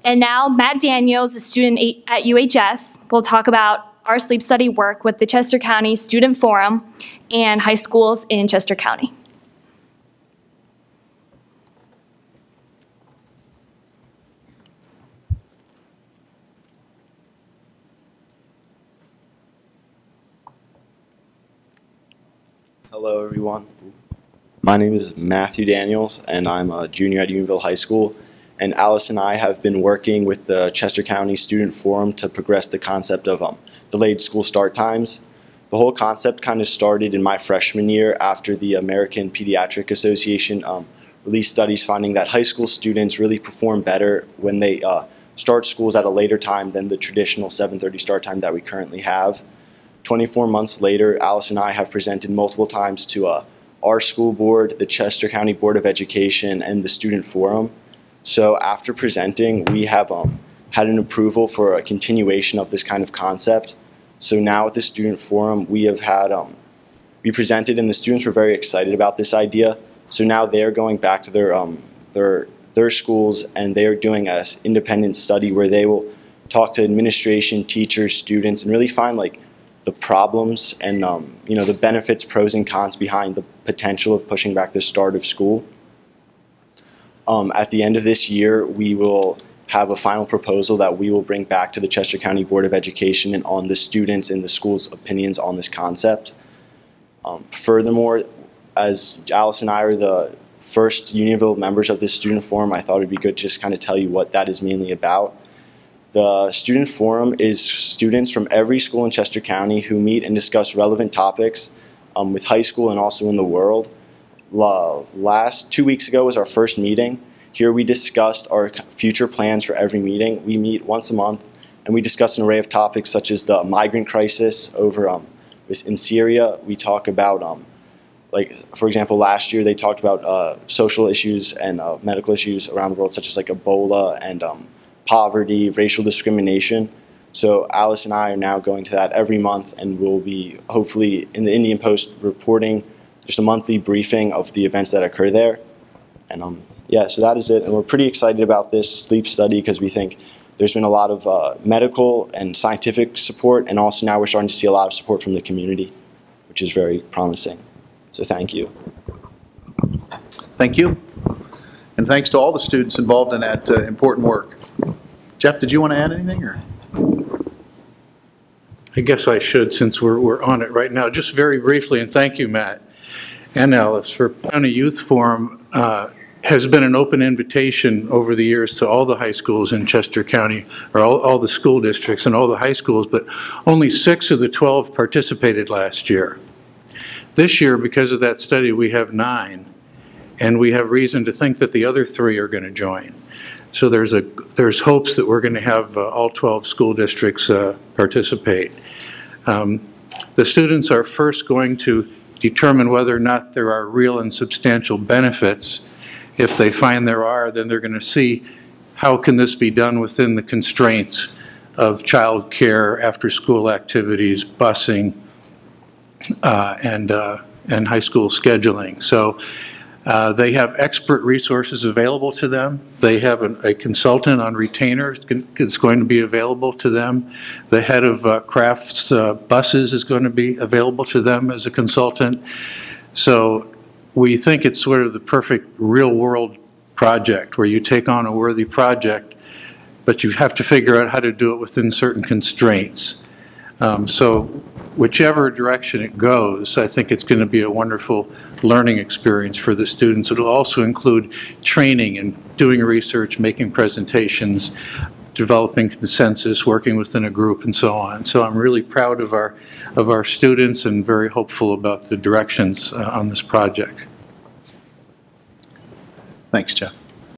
And now Matt Daniels, a student at UHS, will talk about our sleep study work with the Chester County Student Forum and high schools in Chester County. Hello everyone. My name is Matthew Daniels and I'm a junior at Unionville High School, and Alice and I have been working with the Chester County Student Forum to progress the concept of delayed school start times. The whole concept kind of started in my freshman year after the American Pediatric Association released studies finding that high school students really perform better when they start schools at a later time than the traditional 7:30 start time that we currently have. 24 months later, Alice and I have presented multiple times to our school board, the Chester County Board of Education, and the Student Forum. So after presenting, we have had an approval for a continuation of this kind of concept. So now at the Student Forum, we have had, we presented and the students were very excited about this idea. So now they're going back to their schools and they're doing an independent study where they will talk to administration, teachers, students, and really find the problems and you know, the benefits, pros and cons behind the potential of pushing back the start of school. At the end of this year, we will have a final proposal that we will bring back to the Chester County Board of Education and on the students and the school's opinions on this concept. Furthermore, as Alice and I are the first Unionville members of this student forum, I thought it would be good to just kind of tell you what that is mainly about. The Student Forum is students from every school in Chester County who meet and discuss relevant topics with high school and also in the world. 2 weeks ago was our first meeting. Here we discussed our future plans for every meeting. We meet once a month and we discuss an array of topics such as the migrant crisis over in Syria. We talk about, for example, last year they talked about social issues and medical issues around the world such as Ebola and poverty, racial discrimination. So Alice and I are now going to that every month, and we'll be hopefully in the Indian Post reporting just a monthly briefing of the events that occur there. And yeah, so that is it. And we're pretty excited about this sleep study because we think there's been a lot of medical and scientific support, and also now we're starting to see a lot of support from the community, which is very promising. So thank you. Thank you. And thanks to all the students involved in that important work. Jeff, did you want to add anything? Or? I guess I should, since we're on it right now. Just very briefly, and thank you, Matt and Alice, for County Youth Forum has been an open invitation over the years to all the high schools in Chester County, or all the school districts and all the high schools, but only 6 of the 12 participated last year. This year, because of that study, we have 9, and we have reason to think that the other 3 are going to join. So there's hopes that we're going to have all 12 school districts participate. The students are first going to determine whether or not there are real and substantial benefits. If they find there are, then they're going to see how can this be done within the constraints of child care, after school activities, busing, and high school scheduling. So they have expert resources available to them. They have a consultant on retainer that's going to be available to them. The head of Crafts buses is going to be available to them as a consultant. So we think it's sort of the perfect real-world project where you take on a worthy project, but you have to figure out how to do it within certain constraints. So whichever direction it goes, I think it's going to be a wonderful learning experience for the students. It will also include training and doing research, making presentations, developing consensus, working within a group, and so on. So I'm really proud of our students and very hopeful about the directions on this project. Thanks, Jeff.